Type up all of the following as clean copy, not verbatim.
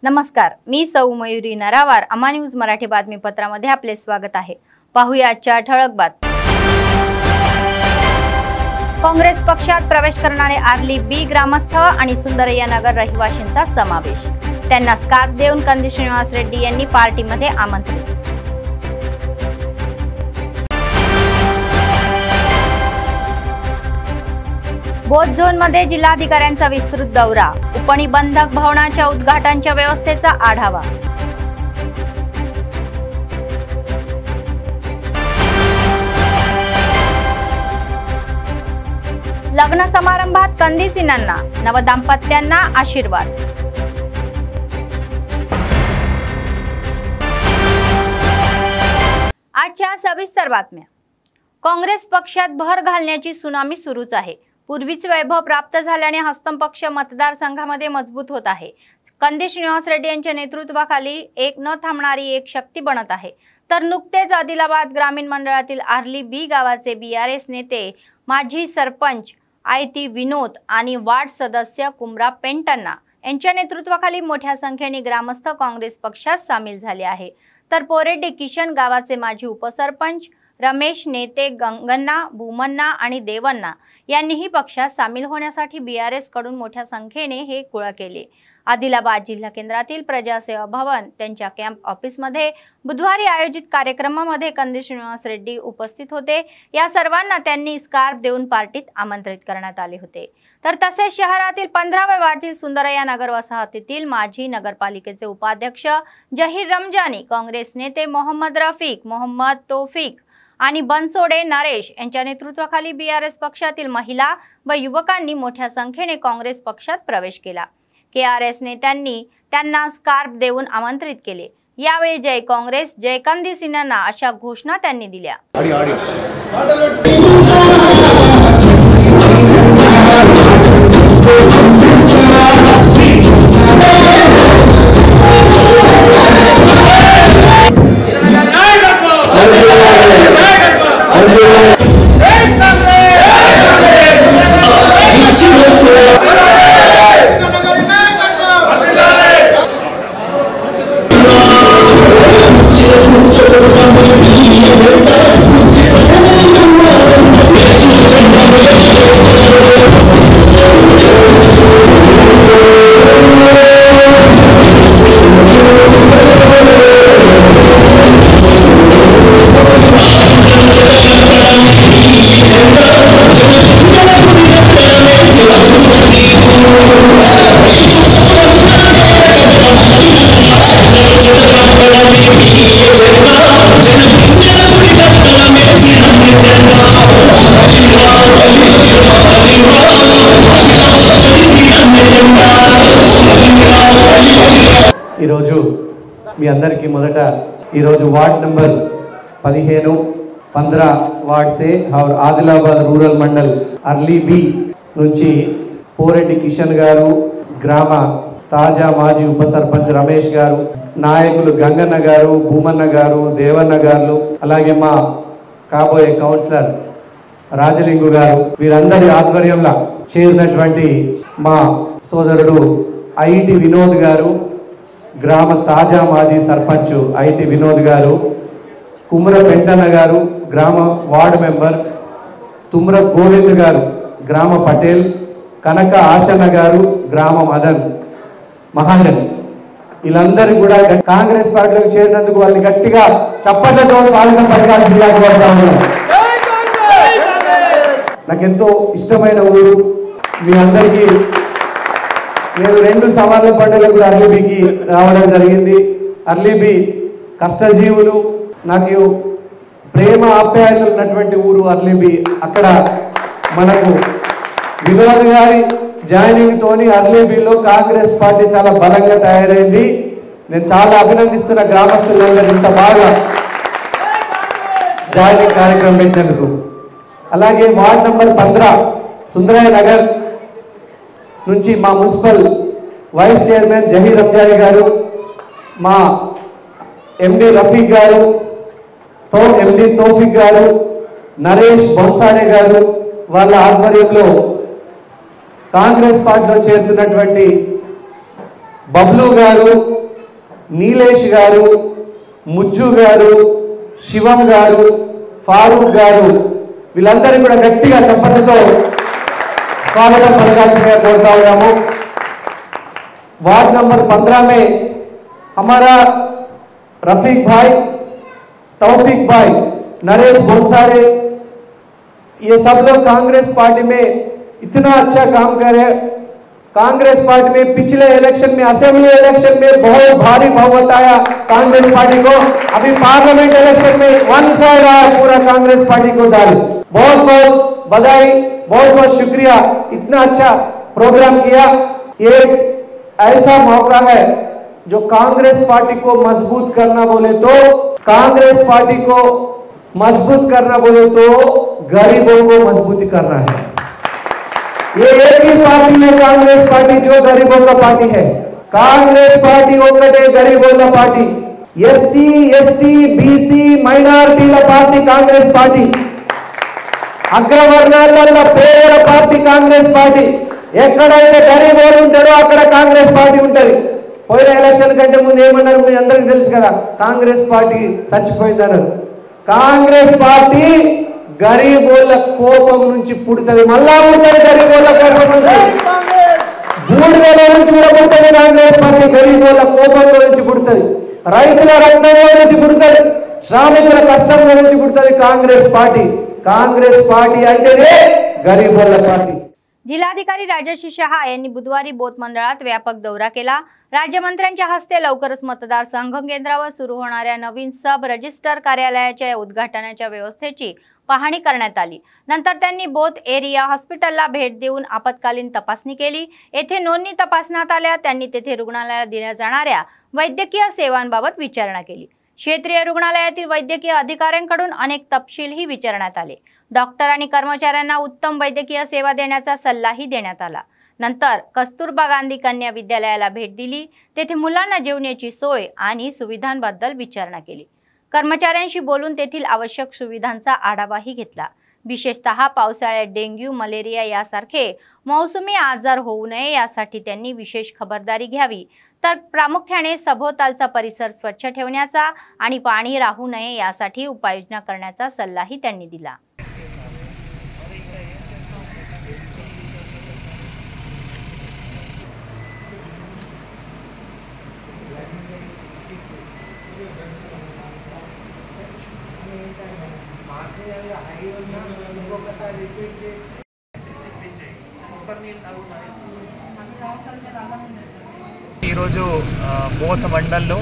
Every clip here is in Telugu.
नमस्कार, मी सौ मयुरी नरावार. अमा न्यूज मराठी बातमीपत्रामध्ये आपले स्वागत आहे. पाहूया आजच्या ठळक बातम्या. काँग्रेस पक्षात प्रवेश करणारे आर्ली बी ग्रामस्थ आणि सुंदरय्या नगर रहिवाशांचा समावेश. त्यांना स्कार्फ देऊन कंदी श्रीनिवास रेड्डी यांनी पार्टीमध्ये आमंत्रित. बौद्ध झोनमध्ये जिल्हाधिकाऱ्यांचा विस्तृत दौरा. उपनिबंधक भवनाच्या उद्घाटनाच्या व्यवस्थेचा आढावा. लग्न समारंभात कंदी सिन्हांना, नवदाम्पत्यांना आशीर्वाद. आजच्या सविस्तर बातम्या. काँग्रेस पक्षात भर घालण्याची सुनामी सुरूच आहे. पूर्वीच वैभव प्राप्त झाल्याने हस्तम पक्ष मतदारसंघामध्ये मजबूत होत आहे. कंदी श्रीनिवास रेड्डी यांच्या नेतृत्वाखाली एक न थांबणारी एक शक्ती बनत आहे. तर नुकतेच आदिलाबाद ग्रामीण मंडळातील आर्ली बी गावाचे बीआरएस नेते, माजी सरपंच आयती विनोद आणि वार्ड सदस्य कुमरा पेंटन्ना यांच्या नेतृत्वाखाली मोठ्या संख्येने ग्रामस्थ काँग्रेस पक्षात सामील झाले आहे. तर पोरेड्डी किशन गावाचे माजी उपसरपंच रमेश नेते, गंगन्ना, भूमन्ना आणि देवन्ना यांनीही पक्षात सामील होण्यासाठी बीआरएस कडून मोठ्या संख्येने हे कुळ केले. आदिलाबाद जिल्हा केंद्रातील प्रजासेवा भवन त्यांच्या कॅम्प ऑफिसमध्ये बुधवारी आयोजित कार्यक्रमामध्ये कंदी श्रीनिवास रेड्डी उपस्थित होते. या सर्वांना त्यांनी स्कार्फ देऊन पार्टीत आमंत्रित करण्यात आले होते. तर तसेच शहरातील 15व्या वार्डातील सुंदरय्या नगर वसाहतीतील माजी नगरपालिकेचे उपाध्यक्ष जहीर रमजानी, काँग्रेस नेते मोहम्मद रफिक, मोहम्मद तौफिक आणि बनसोडे नरेश यांच्या नेतृत्वाखाली बीआरएस पक्षातील महिला व युवकांनी मोठ्या संख्येने काँग्रेस पक्षात प्रवेश केला. केआरएस नेत्यांनी त्यांना स्कार्फ देऊन आमंत्रित केले. यावेळी जय काँग्रेस, जय कंदी सिन्हांना अशा घोषणा त्यांनी दिल्या. ఈరోజు మీ అందరికీ మొదట ఈరోజు వార్డ్ నంబర్ 15 15 वार्ड से और आदिलाबाद रूरल मंडल अर्ली बी నుంచి పోరెడ్డి కిషన్ గారు, గ్రామ తాజా మాజీ ఉప సర్పంచ్ రమేష్ గారు, నాయకులు గంగన్న గారు, భూమన్న గారు, దేవన్న గారు, అలాగే మా కాబోయే కౌన్సిలర్ రాజలింగు గారు, వీరందరి ఆధ్వర్యంలో చేరినటువంటి మా సోదరుడు ఐటి వినోద్ గారు, గ్రామ తాజా మాజీ సర్పంచ్ ఐటి వినోద్ గారు, కుమ్ర పెంటన్న గారు, గ్రామ వార్డు మెంబర్ తుమ్ర గోవింద్ గారు, గ్రామ పటేల్, కనక ఆశన్న గారు, గ్రామ మదన్ మహాజన్, వీళ్ళందరూ కూడా కాంగ్రెస్ పార్టీలోకి చేరినందుకు వాళ్ళని గట్టిగా చప్పట్లతో స్వాగతం పలకాల్సిందిగా కోరుతా ఉన్నాను. నాకెంతో ఇష్టమైన ఊరు. మీ అందరికీ నేను 2 సమాన పండుగలకు అర్లీబీకి రావడం జరిగింది. అర్లీబీ కష్టజీవులు, నాకు ప్రేమ ఆప్యాయతలు ఉన్నటువంటి ఊరు అర్లీబీ. అక్కడ మనకు వినోద్ గారి జాయినింగ్ తోని అర్లీబీలో కాంగ్రెస్ పార్టీ చాలా బలంగా తయారైంది. నేను చాలా అభినందిస్తున్న గ్రామస్తులందరూ ఇంత బాగా జాయినింగ్ కార్యక్రమం పెట్టినందుకు. అలాగే వార్డ్ నంబర్ 15 సుందరయ్య నగర్ నుంచి మా మున్సిపల్ వైస్ చైర్మన్ జహీర్ రమ్జానీ గారు, మా ఎండి రఫీక్ గారు, ఎండి తౌఫిక్ గారు, నరేష్ బొన్సాడే గారు, వాళ్ళ ఆధ్వర్యంలో కాంగ్రెస్ పార్టీలో చేరుతున్నటువంటి బబ్లు గారు, నీలేష్ గారు, ముజ్జు గారు, శివం గారు, ఫారూక్ గారు, వీళ్ళందరినీ కూడా గట్టిగా చప్పట్లతో स्वागत पलकाल्सिदिगा कोरता हूँ। वार्ड नंबर 15 में हमारा रफीक भाई, तौफीक भाई, नरेश भोंसारे, ये सब लोग कांग्रेस पार्टी में इतना अच्छा काम कर रहे हैं। कांग्रेस पार्टी में पिछले इलेक्शन में, असेंबली इलेक्शन में बहुत भारी बहुमत आया कांग्रेस पार्टी को। अभी पार्लियामेंट इलेक्शन में वन साइड आया पूरा कांग्रेस पार्टी को दाल। बहुत बहुत बधाई, बहुत बहुत शुक्रिया, इतना अच्छा प्रोग्राम किया। ये ऐसा मौका है जो कांग्रेस पार्टी को मजबूत करना बोले तो, कांग्रेस पार्टी को मजबूत करना बोले तो गरीबों को मजबूती करना है। ये एक ही पार्टी है कांग्रेस पार्टी जो गरीबों का पार्टी है। कांग्रेस पार्टी ओकटे गरीबों का पार्टी, एससी एसटी बीसी మైనారిటీల పార్టీ కాంగ్రెస్ పార్టీ, అగ్రవర్ణాల పేదల పార్టీ కాంగ్రెస్ పార్టీ। ఎక్కడైతే గరీబోడు ఉంటాడో అక్కడ కాంగ్రెస్ పార్టీ ఉంటది। పోయిన ఎలక్షన్ కంటే ముందు ఏమన్నారు మీ అందరికీ తెలుసు కదా, కాంగ్రెస్ పార్టీ చచ్చిపోయిందన్నారు। కాంగ్రెస్ పార్టీ గరీబోళ్ళ కోపం నుంచి పుడుతుంది, మళ్ళా పుడుతుంది గరీబోళ్ళ కోపం నుంచి, బూడిదల నుంచి కూడా పుడుతుంది కాంగ్రెస్ పార్టీ, గరీబోళ్ళ కోపంలో నుంచి పుడుతుంది, రైతుల రక్తంలో నుంచి పుడుతుంది, శ్రామికుల కష్టంలో నుంచి పుడుతుంది కాంగ్రెస్ పార్టీ। कांग्रेस पार्टी अंटेने गरीबोళ్ళ पार्टी। जिल्हाधिकारी राजश्री शहा यांनी बुधवारी बोथ मंडळात व्यापक दौरा केला। राज्यमंत्र्यांच्या हस्ते लवकरच मतदार संघ केंद्रावर सुरू होणाऱ्या नवीन सब रजिस्टर कार्यालयाच्या उद्घाटनाच्या व्यवस्थेची पाहणी करण्यात आली। नंतर त्यांनी बोथ एरिया हॉस्पिटलला भेट देऊन आपत्कालीन तपासणी केली। येथे नोंदणी तपासण्यात आल्या। त्यांनी तेथे रुग्णालयाला देण्यात जाणाऱ्या वैद्यकीय सेवांबाबत विचारणा केली। क्षेत्रीय रुग्णालयातील वैद्यकीय अधिकाऱ्यांकडून अनेक तपशीलही विचारण्यात आले। डॉक्टर आणि कर्मचाऱ्यांना उत्तम वैद्यकीय सेवा देण्याचा सल्लाही देण्यात आला। नंतर कस्तुरबा गांधी कन्या विद्यालयाला भेट दिली। तेथे मुलांना जेवण्याची सोय आणि सुविधांबद्दल विचारणा केली। कर्मचाऱ्यांशी बोलून तेथील आवश्यक सुविधांचा आढावाही घेतला। विशेषतः पावसाळ्यात डेंग्यू, मलेरिया यासारखे मौसमी आजार होऊ नये यासाठी त्यांनी विशेष खबरदारी घ्यावी। तर प्रामुख्याने सभोवतालचा परिसर स्वच्छ ठेवण्याचा आणि पाणी राहू नये यासाठी उपाययोजना करण्याचा सल्लाही त्यांनी दिला। ఈరోజు బోత్ మండల్లో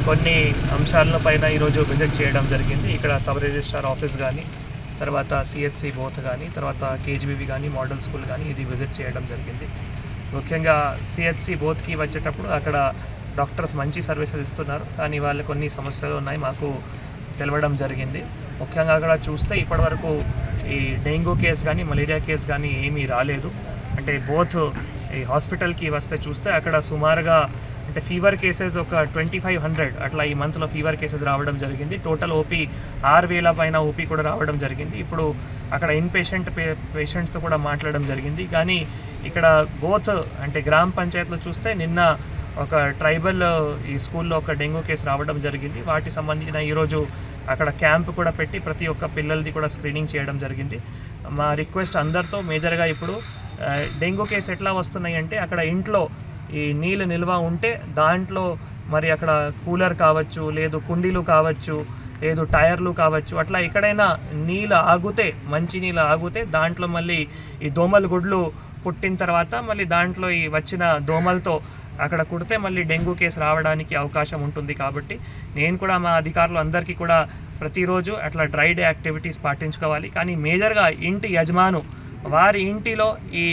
కొన్ని అంశాలపైన ఈరోజు విజిట్ చేయడం జరిగింది। ఇక్కడ సబ్ రిజిస్ట్రార్ ఆఫీస్ కానీ, తర్వాత సిహెచ్సి బోత్ కానీ, తర్వాత కేజీబీవి కానీ, మోడల్ స్కూల్ కానీ ఇది విజిట్ చేయడం జరిగింది। ముఖ్యంగా సిహెచ్సి బోత్కి వచ్చేటప్పుడు అక్కడ డాక్టర్స్ మంచి సర్వీసెస్ ఇస్తున్నారు, కానీ వాళ్ళు కొన్ని సమస్యలు ఉన్నాయి మాకు తెలవడం జరిగింది। ముఖ్యంగా అక్కడ చూస్తే ఇప్పటివరకు ఈ డెంగ్యూ కేసు కానీ, మలేరియా కేసు కానీ ఏమీ రాలేదు। అంటే బోత్ ఈ హాస్పిటల్కి వస్తే చూస్తే అక్కడ సుమారుగా అంటే ఫీవర్ కేసెస్ ఒక 2500 అట్లా ఈ మంత్లో ఫీవర్ కేసెస్ రావడం జరిగింది। టోటల్ ఓపీ 6000 పైన ఓపీ కూడా రావడం జరిగింది। ఇప్పుడు అక్కడ ఇన్ పేషెంట్స్తో కూడా మాట్లాడడం జరిగింది। కానీ ఇక్కడ బోత్ అంటే గ్రామ పంచాయతీలో చూస్తే నిన్న ఒక ట్రైబల్ ఈ స్కూల్లో ఒక డెంగ్యూ కేసు రావడం జరిగింది। వాటికి సంబంధించిన ఈరోజు అక్కడ క్యాంప్ కూడా పెట్టి ప్రతి ఒక్క పిల్లలది కూడా స్క్రీనింగ్ చేయడం జరిగింది। మా రిక్వెస్ట్ అందరితో మేజర్గా ఇప్పుడు డెంగ్యూ కేసు ఎట్లా వస్తున్నాయి అంటే అక్కడ ఇంట్లో ఈ నీళ్ళు నిల్వ ఉంటే దాంట్లో మరి అక్కడ కూలర్ కావచ్చు, లేదు కుండీలు కావచ్చు, లేదు టైర్లు కావచ్చు, అట్లా ఎక్కడైనా నీళ్ళు ఆగితే, మంచి నీళ్ళు ఆగితే దాంట్లో మళ్ళీ ఈ దోమల గుడ్లు పుట్టిన తర్వాత మళ్ళీ దాంట్లో ఈ వచ్చిన దోమలతో అక్కడ కుడితే మళ్ళీ డెంగ్యూ కేసు రావడానికి అవకాశం ఉంటుంది। కాబట్టి నేను కూడా మా అధికారులు అందరికీ కూడా ప్రతిరోజు అట్లా డ్రై డే యాక్టివిటీస్ పాటించుకోవాలి। కానీ మేజర్గా ఇంటి యజమాను వారి ఇంటిలో ఈ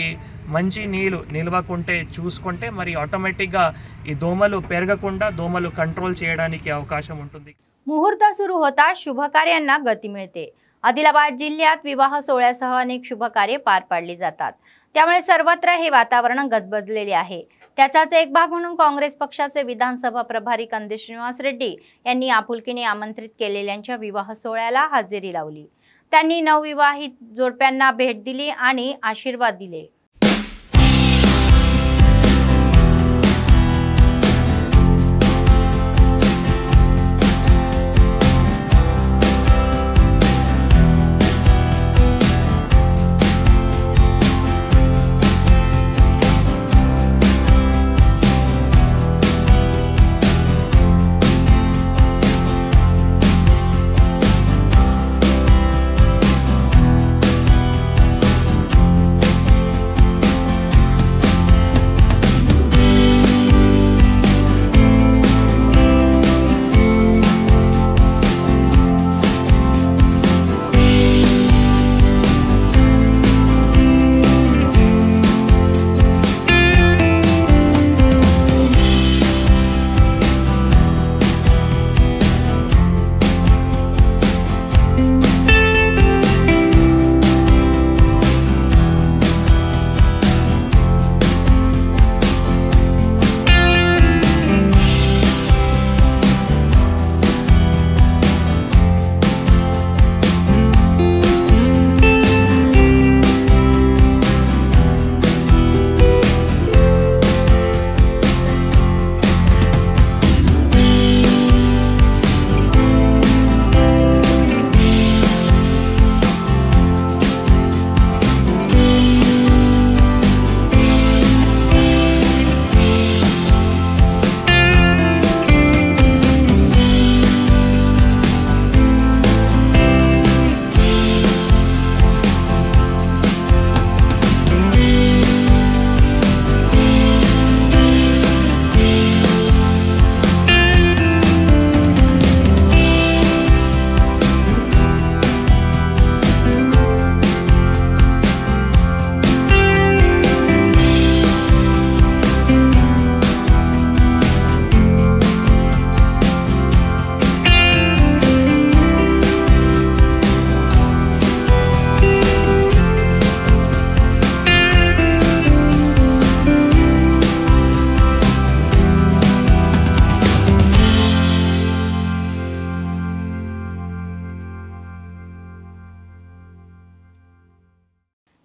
మంచి నీళ్ళు నిల్వకుంటే చూసుకుంటే మరి ఆటोमॅटिकగా ఈ దోమలు పెరగకుండా దోమలు कंट्रोल చేయడానికి అవకాశం ఉంటుంది। मुहूर्त सुरू होता शुभ कार्यांना गती मिळते। आदिलाबाद जिल्ह्यात विवाह सोहळ्यासह अनेक शुभ कार्य पार पाडली जातात। त्यामुळे सर्वत्र हे वातावरण गजबजलेले आहे। त्याचाच एक भाग म्हणून काँग्रेस पक्षाचे विधानसभा प्रभारी कंदेश श्रीनिवास रेड्डी यांनी आपुलकीने आमंत्रित केलेल्यांच्या विवाह सोहळ्याला हजेरी लावली। त्यांनी नवविवाहित जोडप्यांना भेट दिली आणि आशीर्वाद दिले।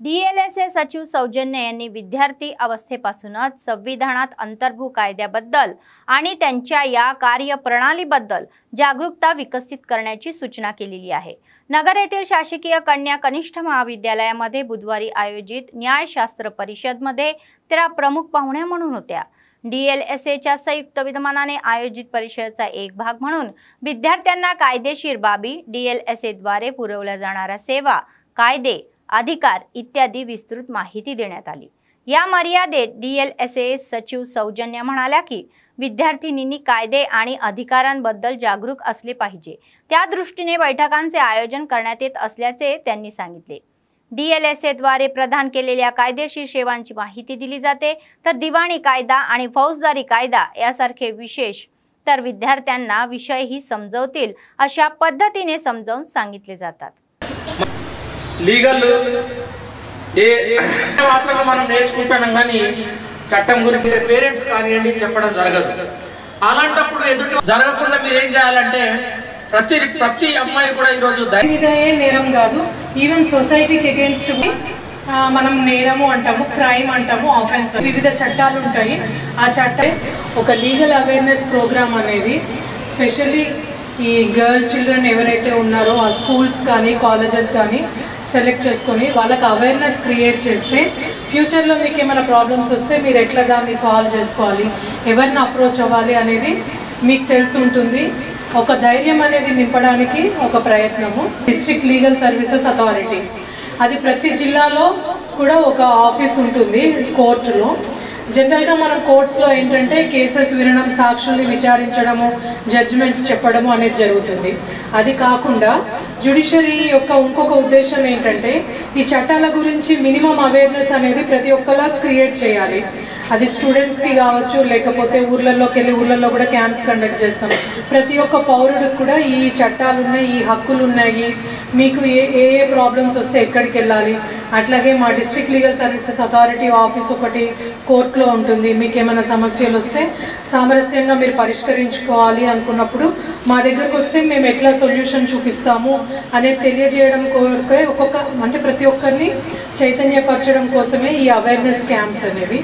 DLSA सचिव सौजन्य यांनी विद्यार्थी अवस्थेपासूनच संविधानात अंतर्भूत कायद्याबद्दल आणि त्यांच्या या कार्यप्रणालीबद्दल जागरूकता विकसित करण्याची सूचना केलेली आहे। नगर येथील शासकीय कन्या कनिष्ठ महाविद्यालयामध्ये बुधवारी आयोजित न्यायशास्त्र परिषदमध्ये त्या प्रमुख पाहुण्या म्हणून होत्या। DLSAच्या संयुक्त विद्यमानाने आयोजित परिषदेचा एक भाग म्हणून विद्यार्थ्यांना कायदेशीर बाबी, DLSAद्वारे पुरवल्या जाणाऱ्या सेवा, कायदे, अधिकार इत्यादी विस्तृत माहिती देण्यात आली। या मर्यादेत DLSA सचिव सौजन्य म्हणाल्या की विद्यार्थिनींनी कायदे आणि अधिकारांबद्दल जागरूक असले पाहिजे, त्या दृष्टीने बैठकांचे आयोजन करण्यात येत असल्याचे त्यांनी सांगितले। DLSAद्वारे प्रदान केलेल्या कायदेशीर सेवांची माहिती दिली जाते, तर दिवाणी कायदा आणि फौजदारी कायदा यासारखे विशेष तर विद्यार्थ्यांना विषयही समजवतील अशा पद्धतीने समजावून सांगितले जातात। లీగల్ మాత్రమే మనం నేర్చుకుంటాం కానీ చట్టం గురించి పేరెంట్స్ కానివ్వండి చెప్పడం జరగదు। అలాంటప్పుడు ఎదుటి జరగకుండా మీరు ఏం చేయాలంటే ప్రతి అమ్మాయి కూడా ఈ రోజు ఇదే నేరం కాదు, ఈవెన్ సొసైటీకి అగైన్స్ట్ మనం నేరము అంటాము, క్రైమ్ అంటాము, ఆఫెన్స్, వివిధ చట్టాలు ఉంటాయి। ఆ చట్టం ఒక లీగల్ అవేర్నెస్ ప్రోగ్రామ్ అనేది స్పెషల్లీ ఈ గర్ల్ చిల్డ్రన్ ఎవరైతే ఉన్నారో ఆ స్కూల్స్ కానీ కాలేజెస్ కానీ సెలెక్ట్ చేసుకొని వాళ్ళకి అవేర్నెస్ క్రియేట్ చేస్తే ఫ్యూచర్లో మీకు ఏమైనా ప్రాబ్లమ్స్ వస్తే మీరు ఎట్లా దాన్ని సాల్వ్ చేసుకోవాలి, ఎవరిని అప్రోచ్ అవ్వాలి అనేది మీకు తెలిసి ఉంటుంది। ఒక ధైర్యం అనేది నింపడానికి ఒక ప్రయత్నము డిస్ట్రిక్ట్ లీగల్ సర్వీసెస్ అథారిటీ, అది ప్రతి జిల్లాలో కూడా ఒక ఆఫీస్ ఉంటుంది కోర్టులో। జనరల్గా మనం కోర్ట్స్లో ఏంటంటే కేసెస్ వినడం, సాక్షుల్ని విచారించడము, జడ్జిమెంట్స్ చెప్పడము అనేది జరుగుతుంది। అది కాకుండా జ్యుడిషియరీ యొక్క ఇంకొక ఉద్దేశం ఏంటంటే ఈ చట్టాల గురించి మినిమం అవేర్నెస్ అనేది ప్రతి ఒక్కలా క్రియేట్ చేయాలి। అది స్టూడెంట్స్కి కావచ్చు, లేకపోతే ఊర్లలోకి వెళ్ళి ఊర్లలో కూడా క్యాంప్స్ కండక్ట్ చేస్తాం। ప్రతి ఒక్క పౌరుడికి కూడా ఈ చట్టాలు ఉన్నాయి, ఈ హక్కులు ఉన్నాయి, మీకు ఏ ప్రాబ్లమ్స్ వస్తే ఎక్కడికి వెళ్ళాలి, అట్లాగే మా district legal services authority office ఒకటి కోర్టులో ఉంటుంది। మీకు ఏమైనా సమస్యలు వస్తే సామరస్యంగా మీరు పరిష్కరించుకోవాలి అనుకున్నప్పుడు మా దగ్గరకు వస్తే మేము ఎట్లా సొల్యూషన్ చూపిస్తాము అనేది తెలియజేయడం కోరికే అంటే ప్రతి ఒక్కరిని చైతన్యపరచడం కోసమే ఈ అవేర్నెస్ క్యాంప్స్ అనేవి।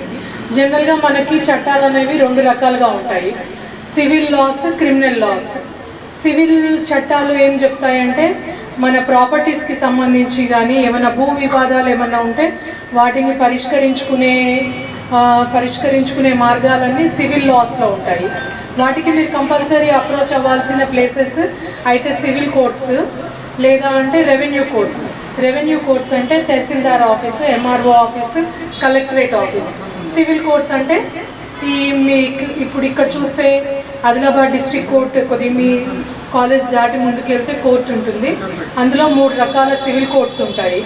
జనరల్గా మనకి చట్టాలు అనేవి రెండు రకాలుగా ఉంటాయి, civil laws, criminal laws. Civil చట్టాలు ఏం చెప్తాయంటే మన ప్రాపర్టీస్కి సంబంధించి కానీ ఏమైనా భూ వివాదాలు ఏమన్నా ఉంటే వాటిని పరిష్కరించుకునే మార్గాలన్నీ సివిల్ లాస్లో ఉంటాయి। వాటికి మీరు కంపల్సరీ అప్రోచ్ అవ్వాల్సిన ప్లేసెస్ అయితే సివిల్ కోర్ట్స్ లేదా అంటే రెవెన్యూ కోర్ట్స్। రెవెన్యూ కోర్ట్స్ అంటే tahsildar office, MRO office, collectorate office. Civil courts అంటే ఈ మీకు ఇప్పుడు ఇక్కడ చూస్తే ఆదిలాబాద్ డిస్ట్రిక్ట్ కోర్టు కొద్దిగా మీ కాలేజ్ దాటి ముందుకెళ్తే కోర్టు ఉంటుంది, అందులో 3 రకాల సివిల్ కోర్ట్స్ ఉంటాయి।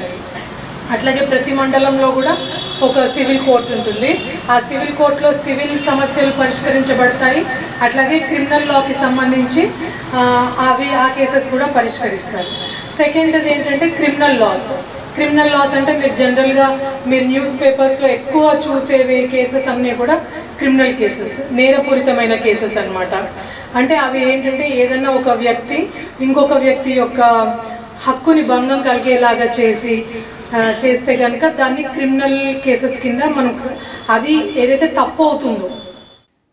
అట్లాగే ప్రతి మండలంలో కూడా ఒక సివిల్ కోర్టు ఉంటుంది। ఆ సివిల్ కోర్టులో సివిల్ సమస్యలు పరిష్కరించబడతాయి, అట్లాగే క్రిమినల్ లాకి సంబంధించి ఆ కేసెస్ కూడా పరిష్కరిస్తారు। సెకండ్ది ఏంటంటే క్రిమినల్ లాస్। క్రిమినల్ లాస్ అంటే మీరు జనరల్గా మీరు న్యూస్ పేపర్స్లో ఎక్కువ చూసేవి కేసెస్ అన్నీ కూడా క్రిమినల్ కేసెస్, నేరపూరితమైన కేసెస్ అన్నమాట। అంటే అవి ఏంటంటే ఏదన్నా ఒక వ్యక్తి ఇంకొక వ్యక్తి యొక్క హక్కుని భంగం కలిగేలాగా చేస్తే కనుక దాన్ని క్రిమినల్ కేसेस కింద మనకు అది ఏదైతే తప్పు అవుతుందో।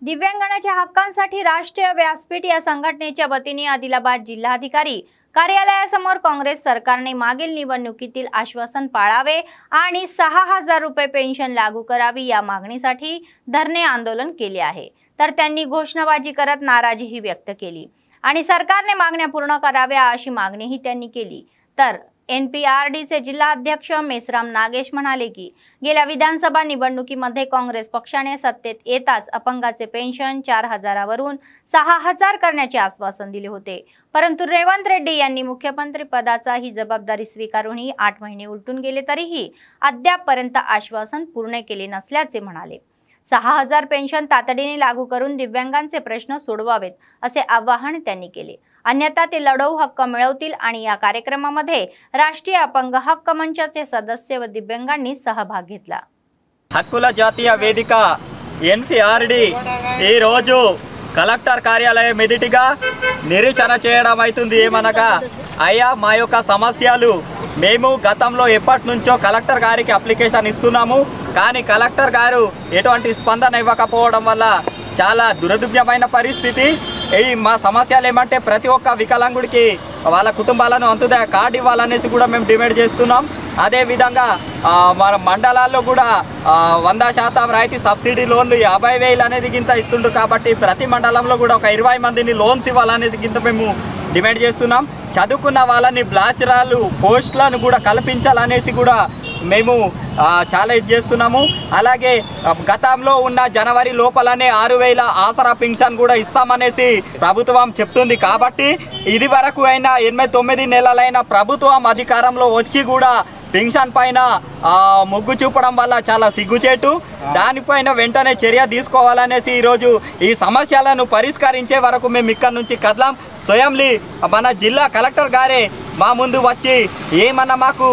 दिव्यांगांच्या हक्कांसाठी राष्ट्रीय व्यासपीठ या संघटनेच्या वतीने आदिलाबाद जिल्हाधिकारी कार्यालयासमोर काँग्रेस सरकारने मागील निवडणुकीतील आश्वासन पाळावे आणि 6000 रुपये पेन्शन लागू करावी या मागणीसाठी धरणे आंदोलन केले आहे। तर त्यांनी घोषणाबाजी करत नाराजीही व्यक्त केली आणि सरकारने मागण्या पूर्ण कराव्या अशी मागणीही त्यांनी केली। तर NPRDचे जिल्हाध्यक्ष मेसराम नागेश म्हणाले की गेल्या विधानसभा निवडणुकीमध्ये काँग्रेस पक्षाने सत्तेत येताच अपंगाचे पेन्शन 4000 वरून 6000 करण्याचे आश्वासन दिले होते, परंतु रेवंत रेड्डी यांनी मुख्यमंत्री पदाचा ही जबाबदारी स्वीकारूनही 8 महिने उलटून गेले तरीही अद्यापपर्यंत आश्वासन पूर्ण केले नसल्याचे म्हणाले। 6000 पेन्शन तातडीने लागू करून दिव्यांगांचे प्रश्न सोडवावेत असे आवाहन त्यांनी केले, अन्यथा ते लढवू हक्क मिळवतील आणि या कार्यक्रमामध्ये राष्ट्रीय अपंग हक्क मंचाचे सदस्य व दिव्यांगांनी सहभाग घेतला। హక్కుల జాతీయ వేదిక NPRD ఈ రోజు కలెక్టర్ కార్యాలయం ఎదుటిగా నిరీక్షణ చేయడం అవుతుంది। ఏమనగా అయ్యా మా యొక్క సమస్యలు మేము గతంలో ఎప్పటి నుంచో కలెక్టర్ గారికి అప్లికేషన్ ఇస్తున్నాము, కానీ కలెక్టర్ గారు ఎటువంటి స్పందన ఇవ్వకపోవడం వల్ల చాలా దురదృష్టమైన పరిస్థితి. మా సమస్యలు ఏమంటే ప్రతి ఒక్క వికలాంగుడికి వాళ్ళ కుటుంబాలను అంతుదా కార్డు ఇవ్వాలనేసి కూడా మేము డిమాండ్ చేస్తున్నాం. అదేవిధంగా మన మండలాల్లో కూడా 100% రాయితీ సబ్సిడీ లోన్లు 50,000 అనేది గింత ఇస్తుండ్రు. కాబట్టి ప్రతి మండలంలో కూడా ఒక 20 మందిని లోన్స్ ఇవ్వాలనేసి గింత మేము డిమాండ్ చేస్తున్నాం. చదువుకున్న వాళ్ళని బ్లాచరాలు పోస్టులను కూడా కల్పించాలనేసి కూడా మేము చాలా ఇది చేస్తున్నాము. అలాగే గతంలో ఉన్న జనవరి లోపలనే 6,000 ఆసరా పింఛన్ కూడా ఇస్తామనేసి ప్రభుత్వం చెప్తుంది. కాబట్టి ఇది వరకు అయినా 8-9 నెలలైన ప్రభుత్వం అధికారంలో వచ్చి కూడా పింఛన్ పైన మొగ్గు చూపడం వల్ల చాలా సిగ్గుచేటు. దానిపైన వెంటనే చర్య తీసుకోవాలనేసి ఈరోజు ఈ సమస్యలను పరిష్కరించే వరకు మేము ఇక్కడ నుంచి కదలాం. స్వయంలీ మన జిల్లా కలెక్టర్ గారే మా ముందు వచ్చి ఏమన్నా మాకు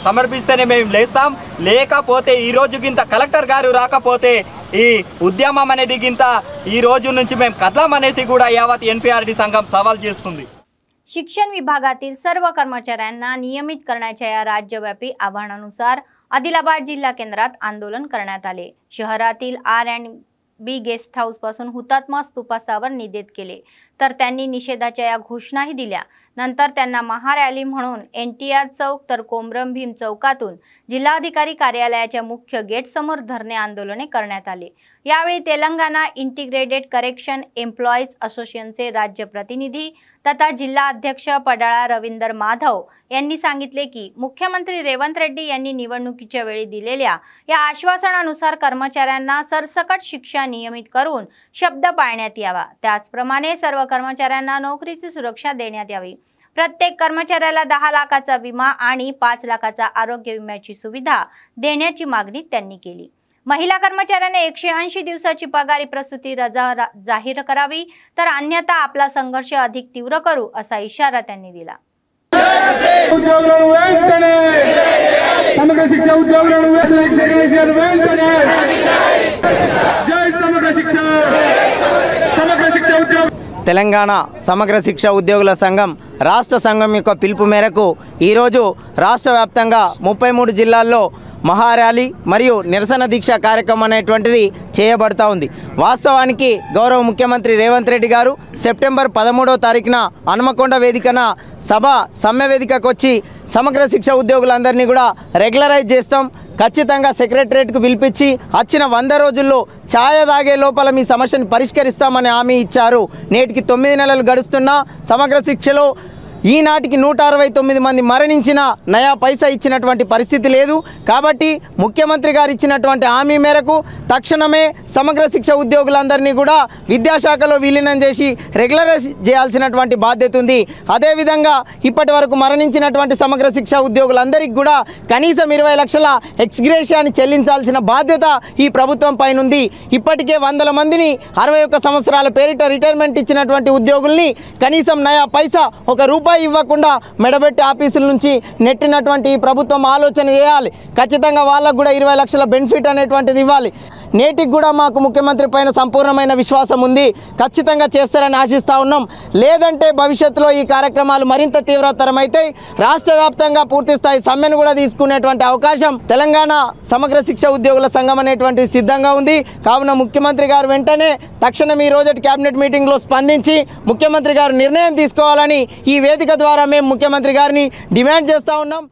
సమర్పిస్తేనే మేము లేస్తాం, లేకపోతే ఈరోజు గింత కలెక్టర్ గారు రాకపోతే ఈ ఉద్యమం అనేది गिनता ఈ రోజు నుంచి మేము కదలామనేసి కూడా యావత్ एनपीआरडी संघम सवाल చేస్తుంది. शिक्षण विभागातील सर्व कर्मचाऱ्यांना नियमित करण्याच्या या राज्यव्यापी आवाहनानुसार आदिलाबाद जिल्हा केंद्रात आंदोलन करण्यात आले. शहरातील R&B गेस्ट हाऊस पासून हुतात्मा स्तूपासावर निदेत केले, तर त्यांनी निषेधाच्या या घोषणाही दिल्या. नंतर त्यांना महारॅली म्हणून NTR चौक तर कोमरम भीम चौकातून जिल्हाधिकारी कार्यालयाच्या मुख्य गेट समोर धरणे आंदोलने करण्यात आले. यावेळी तेलंगणा इंटिग्रेटेड करेक्शन एम्प्लॉईज असोसिएशनचे राज्य प्रतिनिधी तथा जिल्हा अध्यक्ष पडाळा रविंदर माधव यांनी सांगितले की मुख्यमंत्री रेवंत रेड्डी यांनी निवडणुकीच्या वेळी दिलेल्या या आश्वासनानुसार कर्मचाऱ्यांना सरसकट शिक्षा नियमित करून शब्द पाळण्यात यावा. त्याचप्रमाणे सर्व कर्मचाऱ्यांना नोकरीची सुरक्षा देण्यात यावी. प्रत्येक कर्मचाऱ्याला 10 लाखाचा विमा आणि 5 लाखाचा आरोग्य विम्याची सुविधा देण्याची मागणी त्यांनी केली. महिला कर्मचाऱ्यांना 180 दिवसाची पगारी प्रसूती रजा जाहीर करावी, तर अन्यथा आपला संघर्ष अधिक तीव्र करू असा इशारा त्यांनी दिला. समग्र शिक्षा उद्योग తెలంగాణ సమగ్ర శిక్ష ఉద్యోగుల సంఘం రాష్ట్ర సంఘం యొక్క పిలుపు మేరకు ఈరోజు రాష్ట్ర వ్యాప్తంగా 33 జిల్లాల్లో మహార్యాలీ మరియు నిరసన దీక్ష కార్యక్రమం అనేటువంటిది చేయబడతా ఉంది. వాస్తవానికి గౌరవ ముఖ్యమంత్రి రేవంత్ రెడ్డి గారు సెప్టెంబర్ 13వ తారీఖున హనుమకొండ వేదికన సమ్మె వేదికకు వచ్చి సమగ్ర శిక్ష ఉద్యోగులందరినీ కూడా రెగ్యులరైజ్ చేస్తాం, ఖచ్చితంగా సెక్రటరేట్కు పిలిపించి వచ్చిన 100 రోజుల్లో ఛాయ తాగే లోపల మీ సమస్యను పరిష్కరిస్తామని హామీ ఇచ్చారు. నేటికి 9 నెలలు గడుస్తున్నా సమగ్ర శిక్షలో ఈనాటికి 169 మంది మరణించిన నయా పైసా ఇచ్చినటువంటి పరిస్థితి లేదు. కాబట్టి ముఖ్యమంత్రి గారు ఇచ్చినటువంటి హామీ మేరకు తక్షణమే సమగ్ర శిక్ష ఉద్యోగులందరినీ కూడా విద్యాశాఖలో విలీనం చేసి రెగ్యులరైజ్ చేయాల్సినటువంటి బాధ్యత ఉంది. అదేవిధంగా ఇప్పటి వరకు మరణించినటువంటి సమగ్ర శిక్ష ఉద్యోగులందరికీ కూడా కనీసం 20 లక్షల ఎక్స్గ్రేషియాని చెల్లించాల్సిన బాధ్యత ఈ ప్రభుత్వం పైన ఉంది. ఇప్పటికే 100 మందిని 61 సంవత్సరాల పేరిట రిటైర్మెంట్ ఇచ్చినటువంటి ఉద్యోగుల్ని కనీసం నయా పైసా ఒక రూపాయి ఇవ్వకుండా మెడబెట్టి ఆఫీసుల నుంచి నెట్టినటువంటి ప్రభుత్వం ఆలోచన చేయాలి. ఖచ్చితంగా వాళ్ళకు కూడా 20 లక్షల బెనిఫిట్ అనేటువంటిది ఇవ్వాలి. నేటికి కూడా మాకు ముఖ్యమంత్రి పైన సంపూర్ణమైన విశ్వాసం ఉంది, ఖచ్చితంగా చేస్తారని ఆశిస్తూ ఉన్నాం. లేదంటే భవిష్యత్తులో ఈ కార్యక్రమాలు మరింత తీవ్రతరమైతే రాష్ట్ర వ్యాప్తంగా పూర్తి స్థాయి సమ్మెను కూడా తీసుకునేటువంటి అవకాశం తెలంగాణ సమగ్ర శిక్ష ఉద్యోగుల సంఘం అనేటువంటి సిద్ధంగా ఉంది. కావున ముఖ్యమంత్రి గారు వెంటనే తక్షణం ఈ రోజు కేబినెట్ మీటింగ్లో स्पंदिंచి ముఖ్యమంత్రి గారు నిర్ణయం తీసుకోవాలని ఈ వేదిక ద్వారా మేము ముఖ్యమంత్రి గారిని డిమాండ్ చేస్తూ ఉన్నాం.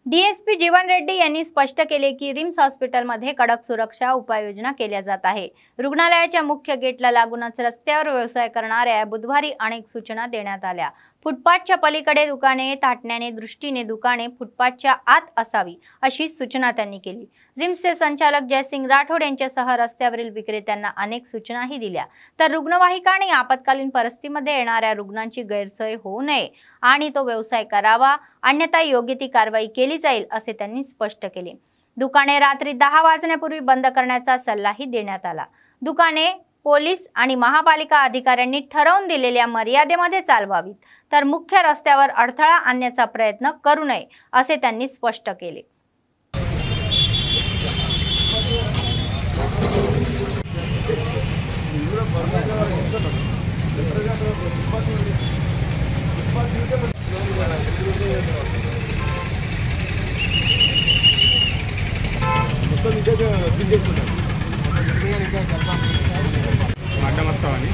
डीएसपी जीवन रेड्डी यांनी स्पष्ट केले की रिम्स हॉस्पिटलमध्ये कडक सुरक्षा उपाययोजना केल्या जात आहे. रुग्णालयाच्या मुख्य गेटला लागूनच रस्त्यावर व्यवसाय करणाऱ्या बुधवारी अनेक सूचना देण्यात आल्या. फुटपाथच्या पलीकडे दुकाने थाटण्याने दृष्टीने दुकाने फुटपाथच्या आत असावी अशी सूचना त्यांनी केली. रिम्सचे संचालक जयसिंग राठोड यांच्यासह रस्त्यावरील विक्रेत्यांना अनेक सूचनाही दिल्या. तर रुग्णवाहिका आणि आपत्कालीन परिस्थितीमध्ये येणाऱ्या रुग्णांची गैरसोय होऊ नये आणि तो व्यवसाय करावा, अन्यथा योग्य ती कारवाई केली जाईल असे त्यांनी स्पष्ट केले. दुकाने रात्री 10 वाजण्यापूर्वी बंद करण्याचा सल्लाही देण्यात आला. दुकाने पोलीस आणि महापालिका अधिकाऱ्यांनी ठरवून दिलेल्या मर्यादेमध्ये चालवावीत, तर मुख्य रस्त्यावर अडथळा आणण्याचा प्रयत्न करू नये असे त्यांनी स्पष्ट केले. అడ్డం వస్తామని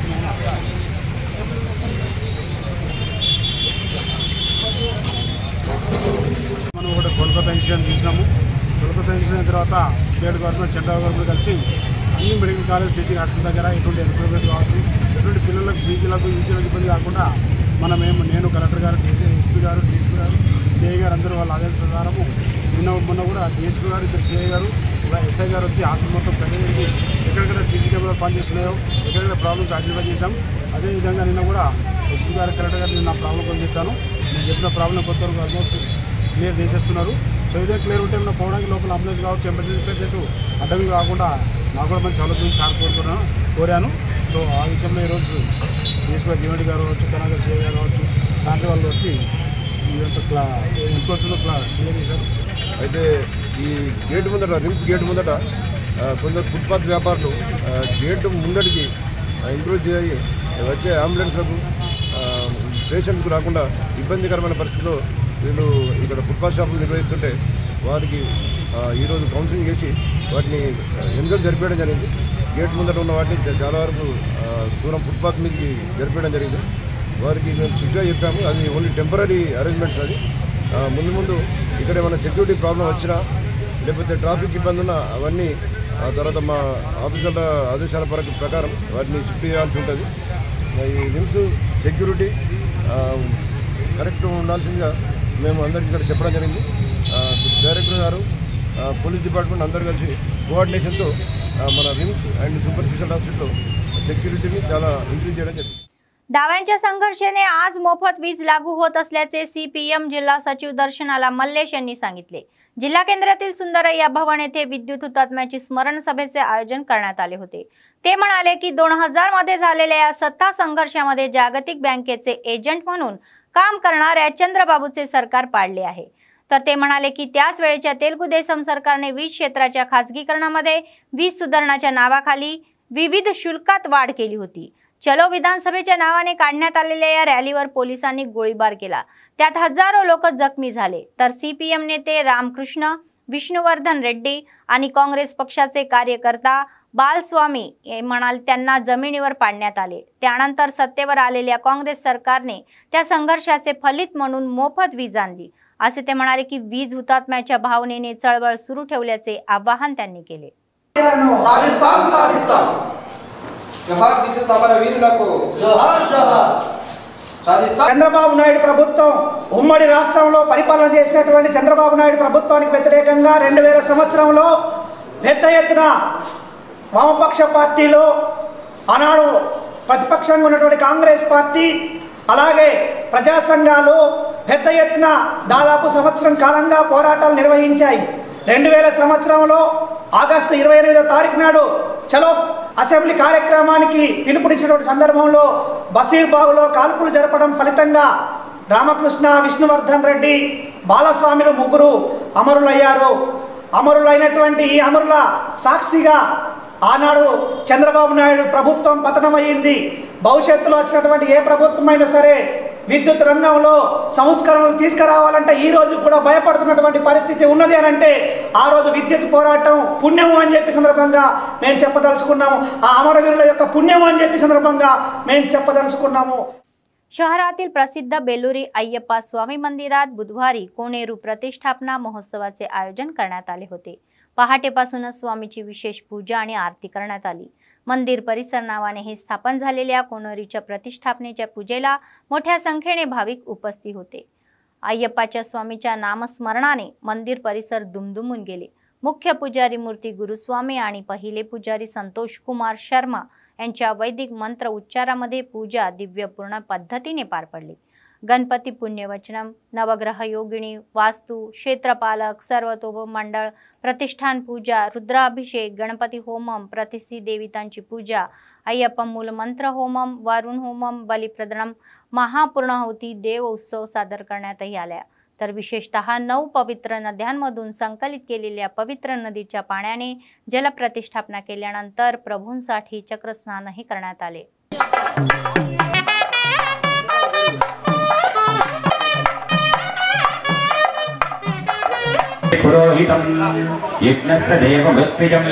మనం కూడా కోల్కతా ఇన్సిడెంట్ చూసినాము. కోల్కతా ఇన్సిడెంట్ తర్వాత స్టేట్ గవర్నమెంట్ సెంట్రల్ గవర్నమెంట్ కలిసి అన్ని మెడికల్ కాలేజ్ టీచింగ్ హాస్పిటల్ దగ్గర ఎటువంటి ఎంప్లాయ్మెంట్ కావచ్చు, ఎటువంటి పిల్లలకు ఫీజులకు యూజీలకు ఇబ్బంది కాకుండా నేను కలెక్టర్ గారు, ఎస్పీ గారు, డీఎస్పీ గారు, సిఐ గారు అందరూ వాళ్ళ ఆదేశానుసారము మొన్న కూడా డీఎస్పీ గారు, ఇద్దరు సిఐ గారు, ఎస్ఐ గారు వచ్చి హాస్పిటల్ మొత్తం ప్రజలకి ఎక్కడెక్కడ సీసీ కెమెరాలు పనిచేస్తున్నాయో ఎక్కడెక్కడ ప్రాబ్లమ్స్ ఐడెంటిఫై చేశాం. అదేవిధంగా నిన్న కూడా ఎస్పీ గారు, కలెక్టర్ గారు నా ప్రాబ్లం కొంచెం చెప్పాను. నేను చెప్పిన ప్రాబ్లం కొత్త వరకు ఆల్మోస్ట్ క్లియర్ చేసేస్తున్నారు. సో ఇదే క్లియర్ ఉంటే మనం పోవడానికి లోపల అంబులెన్స్ కావచ్చు, ఎమర్జెన్సీ పేషెంట్ అడ్డంగా కాకుండా నాకు కూడా మంచి సౌలభ్యం సార్ కోరాను. సో ఆ విషయంలో ఈరోజు డీఎస్పీ జీవెండి గారు కావచ్చు, కనగర్ సిఐ గారు కావచ్చు, సాంటి వాళ్ళు వచ్చి ఇంకొచ్చిన క్లియర్ చేశారు. అయితే ఈ గేటు ముందట, రిమ్స్ గేటు ముందట కొందరు ఫుట్పాత్ వ్యాపారులు గేటు ముందటికి ఇంప్రూవ్ చేయి వచ్చే అంబులెన్స్లకు పేషెంట్కు రాకుండా ఇబ్బందికరమైన పరిస్థితిలో వీళ్ళు ఇక్కడ ఫుట్పాత్ షాపులు నిర్వహిస్తుంటే వారికి ఈరోజు కౌన్సిలింగ్ చేసి వాటిని ఎందుకు జరిపేయడం జరిగింది. గేట్ ముందట ఉన్న వాటిని చాలా వరకు దూరం ఫుట్పాత్ మీదకి జరిపేయడం జరిగింది. వారికి మేము స్ట్రిక్ట్గా చెప్పాము, అది ఓన్లీ టెంపరీ అరేంజ్మెంట్స్. అది ముందు ఇక్కడ ఏమైనా సెక్యూరిటీ ప్రాబ్లం వచ్చినా లేకపోతే ట్రాఫిక్ ఇబ్బంది ఉన్నా అవన్నీ తర్వాత మా ఆఫీసర్ల ఆదేశాల ప్రకారం వాటిని షిఫ్ట్ చేయాల్సి ఉంటుంది. ఈ రిమ్స్ సెక్యూరిటీ కరెక్ట్ ఉండాల్సిందిగా మేము అందరికీ ఇక్కడ చెప్పడం జరిగింది. డైరెక్టర్ గారు, పోలీస్ డిపార్ట్మెంట్ అందరూ కలిసి కోఆర్డినేషన్తో మన RIMS and super special hospital सिक्युरिटीनी చాలా इंक्रीज చేయడం జరిగింది। डाव्यांच्या संघर्षाने आज मोफत वीज लागू होत असल्याचे सीपीएम जिल्हा सचिव दर्शनाला मल्लेश यांनी सांगितले। जिल्हा केंद्रातील सुंदरय्या भवन येथे विद्युत हुतात्म्याची स्मरण सभेचे आयोजन करण्यात आले होते। ते म्हणाले की 2000 मध्ये झालेल्या या सत्ता संघर्षामध्ये जागतिक बँकेचे एजंट म्हणून काम करणाऱ्या चंद्रबाबूचे सरकार पाडले आहे। तर ते म्हणाले की त्याच वेळेच्या तेलुगू देसम सरकारने वीज क्षेत्राच्या खासगीकरणामध्ये वीज सुधारणाच्या नावाखाली विविध शुल्कात वाढ केली होती। चलो विधानसभेच्या नावाने काढण्यात आलेल्या या रॅलीवर पोलिसांनी गोळीबार केला, त्यात हजारो लोक जखमी झाले। तर सीपीएम नेते रामकृष्ण विष्णुवर्धन रेड्डी आणि काँग्रेस पक्षाचे कार्यकर्ता बालस्वामी म्हणाले त्यांना जमिनीवर पाडण्यात आले। त्यानंतर सत्तेवर आलेल्या काँग्रेस सरकारने त्या संघर्षाचे फलित म्हणून मोफत वीज आणली असे ते म्हणाले की वीज हुतात्म्याच्या भावनेने चळवळ सुरू ठेवल्याचे आवाहन त्यांनी केले। जोहार विद्युत अमर वीरुలకు जोहार जोहार। చంద్రబాబు నాయుడు ప్రభుత్వం ఉమ్మడి రాష్ట్రంలో పరిపాలన చేసినటువంటి చంద్రబాబు నాయుడు ప్రభుత్వానికి వ్యతిరేకంగా 2000 సంవత్సరంలో పెద్ద ఎత్తున వామపక్ష పార్టీలో ఆనాడు ప్రతిపక్షంగా ఉన్నటువంటి కాంగ్రెస్ పార్టీ అలాగే ప్రజా సంఘాలు పెద్ద ఎత్తున దాదాపు సంవత్సరం కాలంగా పోరాటాలు నిర్వహించాయి। 2000 సంవత్సరంలో ఆగస్టు 28వ తారీఖు నాడు చలో అసెంబ్లీ కార్యక్రమానికి పిలుపునిచ్చినటువంటి సందర్భంలో బసీర్బాగులో కాల్పులు జరపడం ఫలితంగా రామకృష్ణ విష్ణువర్ధన్ రెడ్డి బాలస్వామిలు ముగ్గురు అమరులయ్యారు। అమరులైనటువంటి ఈ అమరుల సాక్షిగా ఆనాడు చంద్రబాబు నాయుడు ప్రభుత్వం పతనమైంది। భవిష్యత్తులో వచ్చినటువంటి ఏ ప్రభుత్వమైనా సరే విద్యుత్ రంగంలో సంస్కరణలు తీసుకురావాలంటే ఈ రోజు కూడా భయపడుతున్నటువంటి పరిస్థితి ఉన్నది అని అంటే ఆ రోజు విద్యుత్ పోరాటం పుణ్యము అని చెప్పి సందర్భంగా మేము చెప్పదలుచుకున్నాము। ఆ అమరవీరుల యొక్క పుణ్యము అని చెప్పి సందర్భంగా మేము చెప్పదలుచుకున్నాము। शहरातील प्रसिद्ध बेलुरी अय्यप्पा स्वामी मंदिरात बुधवारी कोनेरू प्रतिष्ठापना महोत्सवाचे आयोजन करण्यात आले होते। पहाटेपासूनच स्वामीची विशेष पूजा आणि आरती करण्यात आली। मंदिर परिसर नावाने हे स्थापन झालेल्या कोनेरूच्या प्रतिष्ठापनेच्या पूजेला मोठ्या संख्येने भाविक उपस्थित होते। अय्यप्पाच्या स्वामीच्या नामस्मरणाने मंदिर परिसर दुमदुमून गेले। मुख्य पुजारी मूर्ती गुरुस्वामी आणि पहिले पुजारी संतोष कुमार शर्मा यांच्या वैदिक मंत्र उच्चारामध्ये पूजा दिव्यपूर्ण पद्धतीने पार पडली। गणपती पुण्यवचनम, नवग्रह योगिनी, वास्तु, क्षेत्रपालक, सर्वतोभ मंडळ, प्रतिष्ठान पूजा, रुद्राभिषेक, गणपती होमम, प्रतिष्ठी देवतांची पूजा, अय्यप्पा मूल मंत्र होमम, वरुण होमम, बलिप्रदानम, महापूर्णाहुती, देव उत्सव सादर करण्यातही आल्या। तर विशेषतः 9 पवित्र नद्यांमधून संकलित केलेल्या पवित्र नदीच्या पाण्याने जलप्रतिष्ठापना केल्यानंतर प्रभूंसाठी चक्रस्नानही करण्यात आले। पुरोहितं यज्ञस्य देवमृत्युजं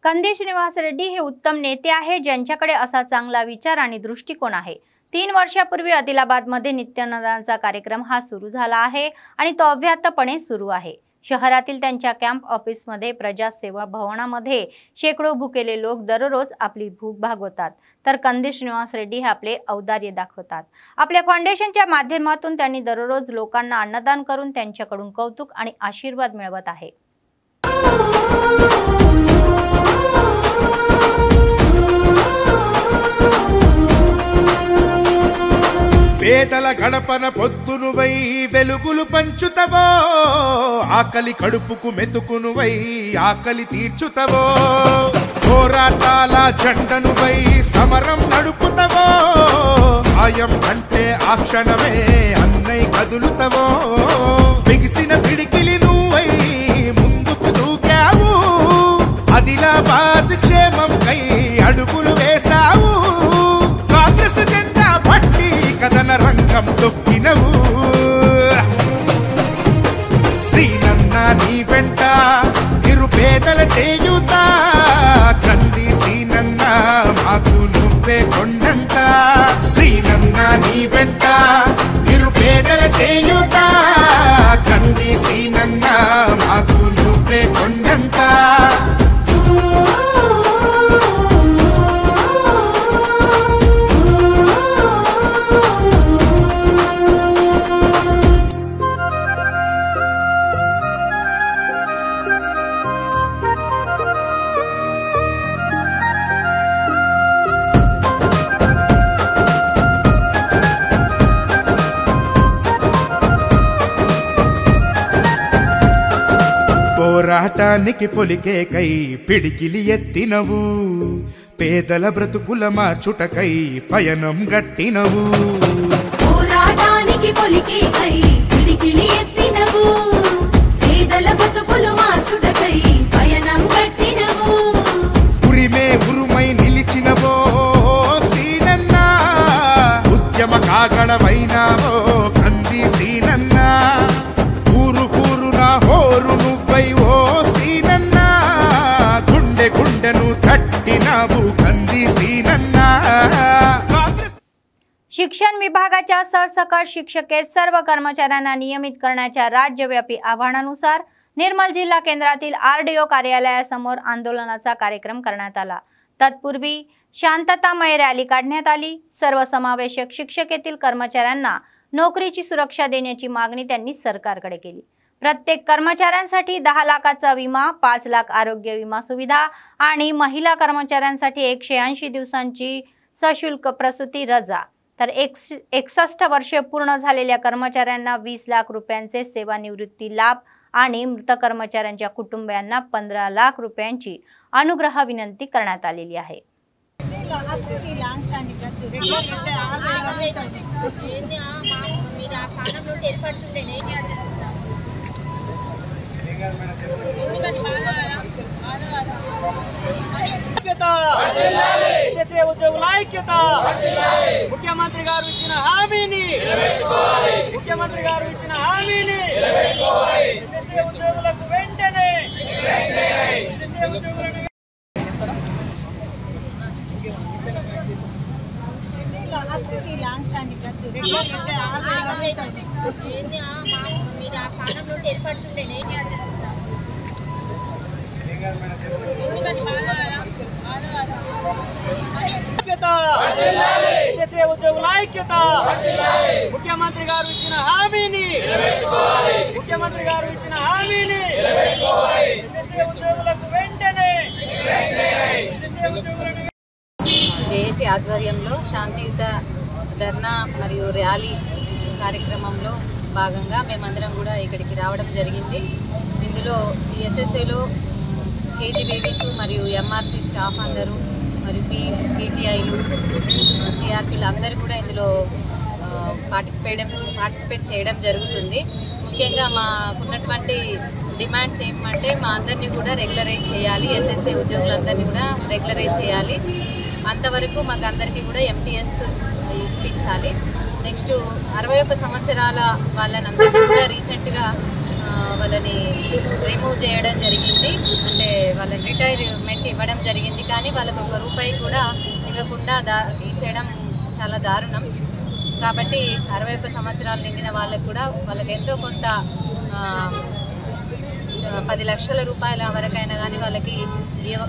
कंदेश निवास रेड्डी हे उत्तम नेते आहे ज्यांच्याकडे असा चांगला विचार आणि दृष्टिकोन आहे। 3 वर्षापूर्वी आदिलाबादमध्ये नित्यानंदाचा कार्यक्रम हा सुरू झाला आहे आणि तो अव्याहतपणे सुरू आहे। शहरातील त्यांच्या कॅम्प ऑफिसमध्ये प्रजासेवा भवनामध्ये शेकडो भुकेले लोक दररोज आपली भूक भागवतात, तर कंदेश निवास रेड्डी हे आपले औदार्य दाखवतात। आपल्या फाउंडेशनच्या माध्यमातून त्यांनी दररोज लोकांना अन्नदान करून त्यांच्याकडून कौतुक आणि आशीर्वाद मिळवत आहे। పేదల గడపన పొద్దునువై వెలుగులు పంచుతవో, ఆకలి కడుపుకు మెతుకునువై ఆకలి తీర్చుతవో, పోరాటాల జెండనువై సమరం నడుపుతవో, ఆయం అంటే ఆ క్షణమే అన్నై కదులుతవో, బిగిసిన పిడికిలి నువ్వై ముందుకు దూకావు, ఆదిలాబాద్ క్షేమం కై అడుగులు వేశావు, కాంగ్రెస్ జెండా పట్టి కథన రంగం తొక్కినవు, శ్రీనన్న నీ వెంట నిరుపేదల చేయుత, కంది శ్రీనన్న మాకు నువ్వే కొండంత, శ్రీనన్న నీ వెంట నిరుపేదల చేయుత, కంది శ్రీనన్న మాకు నువ్వే కొండంత। పోరాటానికి పొలికే కై పిడికిలి ఎత్తినవు, పేదల బ్రతుకుల మార్చుటకై పయనం గట్టినవు, పోరాటానికి పొలికే కై పిడికిలి ఎత్తినవు, పేదల బ్రతుకులు మార్చుటకై పయనం గట్టినవు, ఉరిమే ఉరుమై నిలిచినవో సీనన్న, ఉద్యమ కాగడవైనావో కంది సీనన్న, ఊరు ఊరున హోరు నువ్వై ఓ సీనన్న, గుండె గుండెను తట్టినావు కంది సీనన్న। शिक्षण विभागाच्या सरसकट शिक्षकेत सर्व कर्मचाऱ्यांना नियमित करण्याच्या राज्यव्यापी आव्हानानुसार निर्मल जिल्हा केंद्रातील आरडीओ कार्यालयासमोर आंदोलनाचा कार्यक्रम करण्यात आला। तत्पूर्वी शांततामय रॅली काढण्यात आली। सर्वसमावेशक शिक्षकेतील कर्मचाऱ्यांना नोकरीची सुरक्षा देण्याची मागणी त्यांनी सरकारकडे केली। प्रत्येक कर्मचाऱ्यांसाठी 10 लाखाचा विमा, 5 लाख आरोग्य विमा सुविधा आणि महिला कर्मचाऱ्यांसाठी 180 दिवसांची सशुल्क प्रसूती रजा, तर 61 वर्षे पूर्ण झालेल्या कर्मचाऱ्यांना 20 लाख रुपयांचे सेवानिवृत्ती लाभ आणि मृत कर्मचाऱ्यांच्या कुटुंबियांना 15 लाख रुपयांची अनुग्रह विनंती करण्यात आलेली आहे। ఉద్యోగుల ఐక్యత, ముఖ్యమంత్రి గారు ఇచ్చిన హామీని, ముఖ్యమంత్రి గారు ఇచ్చిన హామీని ఉద్యోగులకు వెంటనే ఉద్యోగుల ఐక్యత, ముఖ్యమంత్రి గారు ఇచ్చిన హామీని, ముఖ్యమంత్రి గారు ఇచ్చిన హామీని ఉద్యోగులకు వెంటనే పార్టీ ఆధ్వర్యంలో శాంతియుత ధర్నా మరియు ర్యాలీ కార్యక్రమంలో భాగంగా మేమందరం కూడా ఇక్కడికి రావడం జరిగింది. ఇందులో ఎస్ఎస్ఏలో కేజీబీవీస్ మరియు ఎంఆర్సీ స్టాఫ్ అందరూ మరియు పీటీఐలు సిఆర్పీలు అందరూ కూడా ఇందులో పార్టిసిపేట్ చేయడం జరుగుతుంది. ముఖ్యంగా మాకున్నటువంటి డిమాండ్స్ ఏమంటే మా అందరినీ కూడా రెగ్యులరైజ్ చేయాలి, ఎస్ఎస్ఏ ఉద్యోగులందరినీ కూడా రెగ్యులరైజ్ చేయాలి. అంతవరకు మాకు అందరికీ కూడా ఎంటీఎస్ ఇప్పించాలి. నెక్స్ట్ 61 సంవత్సరాల వాళ్ళని అందరినీ కూడా రీసెంట్గా వాళ్ళని రిమూవ్ చేయడం జరిగింది. అంటే వాళ్ళని రిటైర్మెంట్ ఇవ్వడం జరిగింది, కానీ వాళ్ళకు ₹1 కూడా ఇవ్వకుండా తీసేయడం చాలా దారుణం. కాబట్టి 61 సంవత్సరాలు నిండిన వాళ్ళకు కూడా వాళ్ళకి ఎంతో కొంత 10 లక్షల రూపాయల వరకైనా కానీ వాళ్ళకి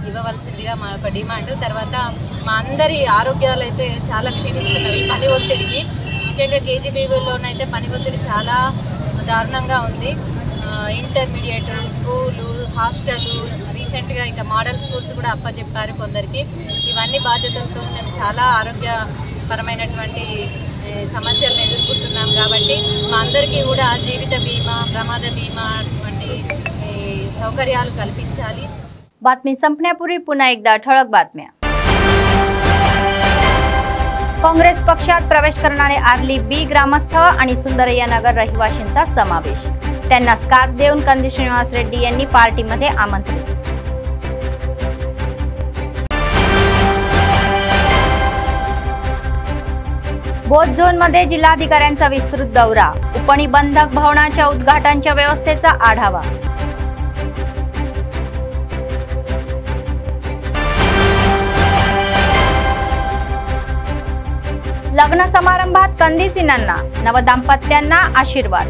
ఇవ్వవలసిందిగా మా యొక్క డిమాండ్. తర్వాత మా అందరి ఆరోగ్యాలు అయితే చాలా క్షీణిస్తున్నవి పని ఒత్తిడికి. ముఖ్యంగా కేజీబీవీలోనైతే పని ఒత్తిడి చాలా దారుణంగా ఉంది. ఇంటర్మీడియట్ స్కూలు, హాస్టల్, రీసెంట్గా ఇంకా మోడల్ స్కూల్స్ కూడా అప్పచెప్పారు కొందరికి. ఇవన్నీ బాధ్యతలతో మేము చాలా ఆరోగ్యపరమైనటువంటి సమస్యలను ఎదుర్కొంటున్నాం. కాబట్టి మా అందరికీ కూడా జీవిత బీమా, ప్రమాద బీమా వంటి सौकर्यालू कल्पिंचाली. बातमी संपण्यापूर्वी पुन्हा एकदा ठळक बातम्या. काँग्रेस पक्षात प्रवेश करणारे आर्ली बी ग्रामस्थ आणि सुंदरय्या नगर रहिवाशांचा समावेश. त्यांना स्कार्फ देऊन कंदी श्रीनिवास रेड्डी यांनी पार्टीमध्ये आमंत्रित. बोध झोन मध्ये जिल्हाधिकाऱ्यांचा विस्तृत दौरा. उपनिबंधक भवनाच्या उद्घाटनाच्या व्यवस्थेचा आढावा. लग्न समारंभात कंदी सिनांना, नवदाम्पत्यांना आशीर्वाद.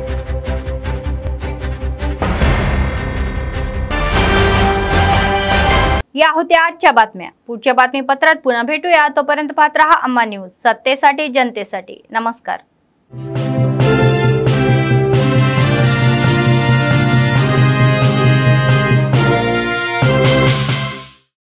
या होत्या आजच्या बातम्या. पुढच्या बातमीपत्रात पुन्हा भेटूया. तोपर्यंत पाहत रहा अम्मा न्यूज, सत्तेसाठी जनतेसाठी. नमस्कार.